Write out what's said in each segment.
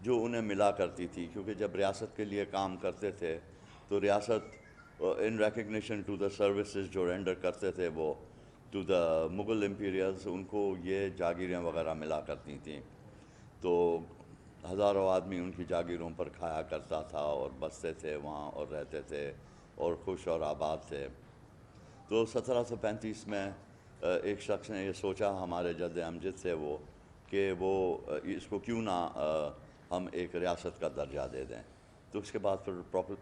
جو انہیں ملا کرتی تھی، کیونکہ جب ریاست کے لیے کام کرتے تھے تو ریاست in recognition to the services جو رینڈر کرتے تھے وہ ٹو دا مغل امپیریلز، ان کو یہ جاگیریں وغیرہ ملا کرتی تھیں. تو ہزاروں آدمی ان کی جاگیروں پر کھایا کرتا تھا اور بستے تھے وہاں اور رہتے تھے اور خوش اور آباد تھے. تو 1735 میں ایک شخص نے یہ سوچا، ہمارے جد امجد تھے وہ، کہ وہ اس کو کیوں نہ ہم ایک ریاست کا درجہ دے دیں. تو اس کے بعد پھر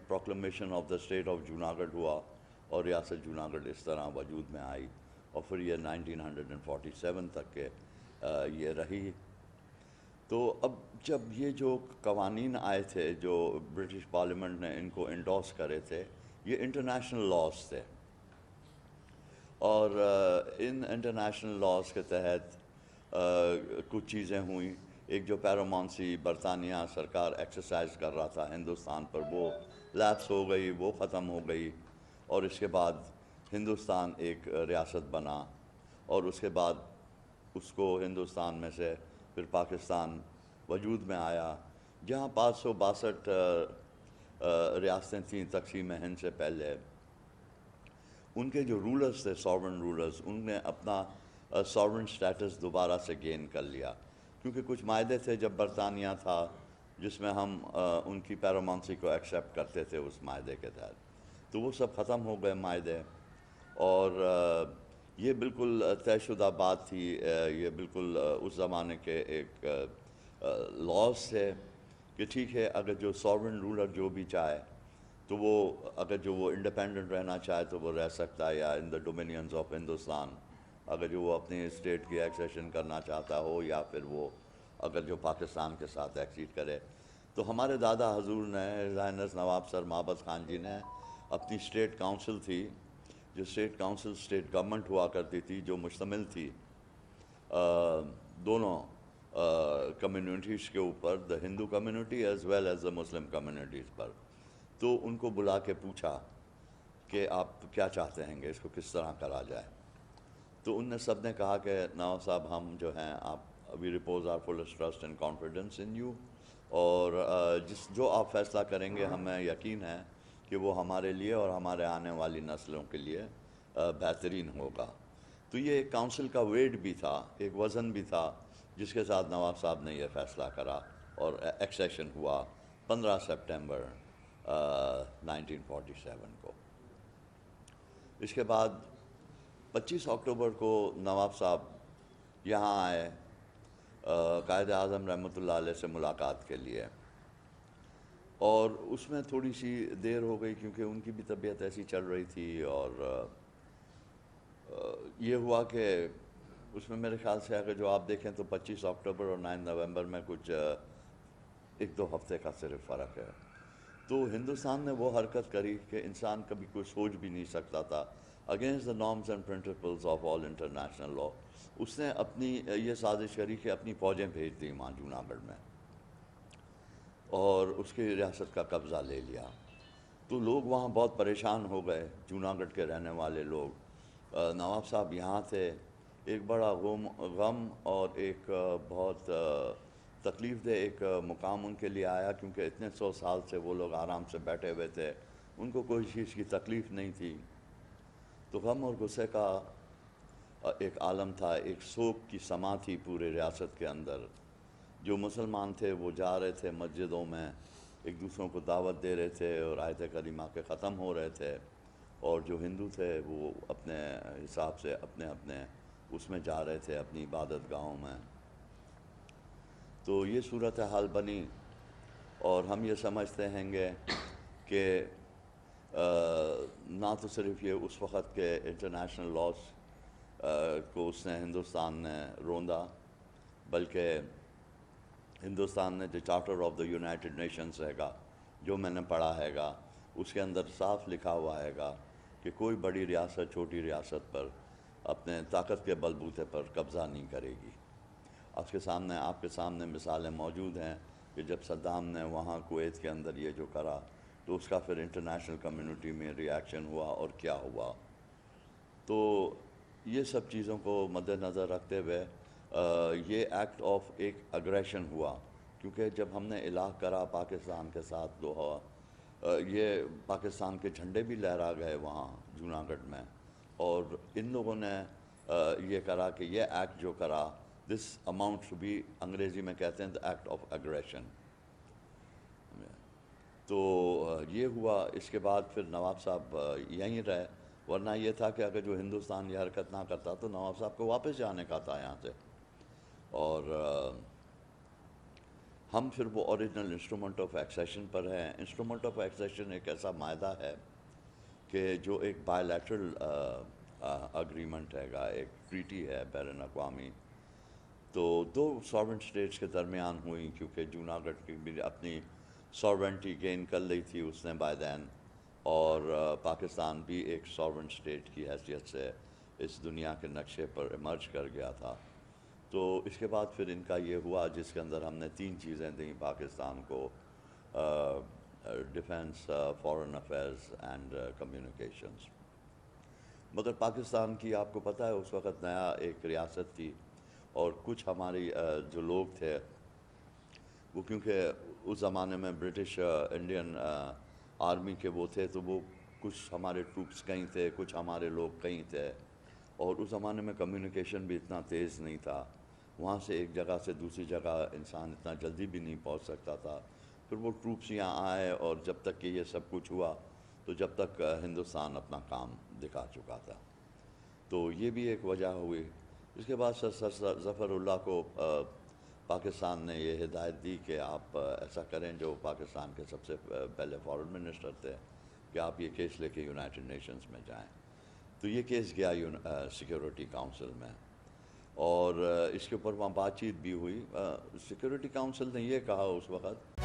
proclamation of the state of Junagadh ہوا اور ریاست جوناگڑھ اس طرح وجود میں آئی، اور پھر یہ 1947 تک کے یہ رہی. تو اب جب یہ جو قوانین آئے تھے جو برٹش پارلیمنٹ نے ان کو انڈورس کرے تھے، یہ انٹرنیشنل لاز تھے، اور ان انٹرنیشنل لاز کے تحت کچھ چیزیں ہوئیں. ایک جو پیرامونسی برطانیہ سرکار ایکسرسائز کر رہا تھا ہندوستان پر، وہ لیپس ہو گئی، وہ ختم ہو گئی، اور اس کے بعد ہندوستان ایک ریاست بنا، اور اس کے بعد اس کو ہندوستان میں سے پھر پاکستان وجود میں آیا، جہاں 562 ریاستیں تھیں تقسیم ہند سے پہلے. ان کے جو رولرز تھے، ساورن رولرز، ان نے اپنا ساورن سٹیٹس دوبارہ سے گین کر لیا، کیونکہ کچھ معاہدے تھے جب برطانیہ تھا جس میں ہم ان کی پیرامونسی کو ایکسیپٹ کرتے تھے اس معاہدے کے تحت. تو وہ سب ختم ہو گئے معاہدے، اور یہ بالکل طے شدہ بات تھی. یہ بالکل اس زمانے کے ایک لاز تھے کہ ٹھیک ہے، اگر جو ساورن رولر جو بھی چاہے تو وہ، اگر جو وہ انڈیپینڈنٹ رہنا چاہے تو وہ رہ سکتا ہے، یا ان دا ڈومینینز آف ہندوستان. اگر جو وہ اپنی اسٹیٹ کی ایکسیشن کرنا چاہتا ہو، یا پھر وہ اگر جو پاکستان کے ساتھ ایکسیڈ کرے. تو ہمارے دادا حضور نے، ہائنس نواب سر محبت خان جی نے، اپنی اسٹیٹ کاؤنسل تھی، جو اسٹیٹ کاؤنسل اسٹیٹ گورنمنٹ ہوا کرتی تھی، جو مشتمل تھی دونوں کمیونٹیز کے اوپر، the Hindu community as well as the Muslim communities پر. تو ان کو بلا کے پوچھا کہ آپ کیا چاہتے ہیں کہ اس کو کس طرح کرا جائے. تو ان نے سب نے کہا کہ نواب صاحب، ہم جو ہیں، آپ we repose our fullest trust and confidence in you, اور جو آپ فیصلہ کریں گے ہمیں یقین ہے کہ وہ ہمارے لیے اور ہمارے آنے والی نسلوں کے لیے بہترین ہوگا. تو یہ ایک کاؤنسل کا ویٹ بھی تھا، ایک وزن بھی تھا، جس کے ساتھ نواب صاحب نے یہ فیصلہ کرا، اور ایکسیشن ہوا 15 سپٹمبر 1947 کو. اس کے بعد 25 اکتوبر کو نواب صاحب یہاں آئے قائد اعظم رحمۃ اللہ علیہ سے ملاقات کے لیے، اور اس میں تھوڑی سی دیر ہو گئی کیونکہ ان کی بھی طبیعت ایسی چل رہی تھی. اور یہ ہوا کہ اس میں میرے خیال سے اگر جو آپ دیکھیں تو 25 اکتوبر اور 9 نومبر میں کچھ 1-2 ہفتے کا صرف فرق ہے. تو ہندوستان نے وہ حرکت کری کہ انسان کبھی کوئی سوچ بھی نہیں سکتا تھا، against the norms and principles of all international law. اس نے اپنی یہ سازش کری کہ اپنی فوجیں بھیج دیں وہاں جوناگڑھ میں، اور اس کی ریاست کا قبضہ لے لیا. تو لوگ وہاں بہت پریشان ہو گئے، جوناگڑھ کے رہنے والے لوگ. نواب صاحب یہاں تھے، ایک بڑا غم اور ایک بہت تکلیف دہ ایک مقام ان کے لیے آیا، کیونکہ اتنے 100 سال سے وہ لوگ آرام سے بیٹھے ہوئے تھے، ان کو کوئی چیز کی تکلیف نہیں تھی. تو غم اور غصے کا ایک عالم تھا، ایک سوگ کی سما تھی پورے ریاست کے اندر. جو مسلمان تھے وہ جا رہے تھے مسجدوں میں، ایک دوسروں کو دعوت دے رہے تھے اور آیت کریمہ کے ختم ہو رہے تھے، اور جو ہندو تھے وہ اپنے حساب سے اپنے اپنے اس میں جا رہے تھے، اپنی عبادت گاہوں میں. تو یہ صورتحال بنی، اور ہم یہ سمجھتے ہیں گے کہ نہ تو صرف یہ اس وقت کے انٹرنیشنل لاز کو اس نے ہندوستان نے روندا، بلکہ ہندوستان نے جو charter of the United nations ہے گا، جو میں نے پڑھا ہے گا، اس کے اندر صاف لکھا ہوا ہے گا کہ کوئی بڑی ریاست چھوٹی ریاست پر اپنے طاقت کے بلبوتے پر قبضہ نہیں کرے گی. آپ کے سامنے مثالیں موجود ہیں کہ جب صدام نے وہاں کویت کے اندر یہ جو کرا تو اس کا پھر انٹرنیشنل کمیونٹی میں ری ایکشن ہوا اور کیا ہوا. تو یہ سب چیزوں کو مد نظر رکھتے ہوئے یہ ایکٹ آف ایک اگریشن ہوا کیونکہ جب ہم نے الہ کرا پاکستان کے ساتھ تو یہ پاکستان کے جھنڈے بھی لہرا گئے وہاں جوناگڑھ میں، اور ان لوگوں نے یہ کرا کہ یہ ایکٹ جو کرا دس اماؤنٹ ٹو بی، انگریزی میں کہتے ہیں دا ایکٹ آف اگریشن. تو یہ ہوا. اس کے بعد پھر نواب صاحب یہیں رہے، ورنہ یہ تھا کہ اگر جو ہندوستان یہ حرکت نہ کرتا تو نواب صاحب کو واپس جانے کا تھا یہاں سے. اور ہم پھر وہ اوریجنل انسٹرومنٹ آف ایکسیشن پر ہیں. انسٹرومنٹ آف ایکسیشن ایک ایسا معاہدہ ہے کہ جو ایک بائی لیٹرل اگریمنٹ ہے گا، ایک ٹریٹی ہے بین الاقوامی. تو دو ساورن اسٹیٹس کے درمیان ہوئی، کیونکہ جوناگڑھ کی بھی اپنی ساورنٹی گین کر لی تھی اس نے بائی دین، اور پاکستان بھی ایک ساورن اسٹیٹ کی حیثیت سے اس دنیا کے نقشے پر ایمرج کر گیا تھا. تو اس کے بعد پھر ان کا یہ ہوا جس کے اندر ہم نے 3 چیزیں دیں پاکستان کو: defence, foreign affairs and communications. مگر پاکستان کی آپ کو پتہ ہے اس وقت نیا ایک ریاست تھی، اور کچھ ہماری جو لوگ تھے وہ کیونکہ اس زمانے میں برٹش انڈین آرمی کے وہ تھے، تو وہ کچھ ہمارے ٹروپس کہیں تھے، کچھ ہمارے لوگ کہیں تھے، اور اس زمانے میں کمیونیکیشن بھی اتنا تیز نہیں تھا. وہاں سے ایک جگہ سے دوسری جگہ انسان اتنا جلدی بھی نہیں پہنچ سکتا تھا. پھر وہ ٹروپس یہاں آئے، اور جب تک کہ یہ سب کچھ ہوا تو جب تک ہندوستان اپنا کام دکھا چکا تھا. تو یہ بھی ایک وجہ ہوئی. اس کے بعد سر ظفر اللہ کو پاکستان نے یہ ہدایت دی کہ آپ ایسا کریں، جو پاکستان کے سب سے پہلے فارن منسٹر تھے، کہ آپ یہ کیس لے کے یونائٹڈ نیشنز میں جائیں. تو یہ کیس گیا سیکیورٹی کاؤنسل میں، اور اس کے اوپر وہاں بات چیت بھی ہوئی. سیکیورٹی کاؤنسل نے یہ کہا اس وقت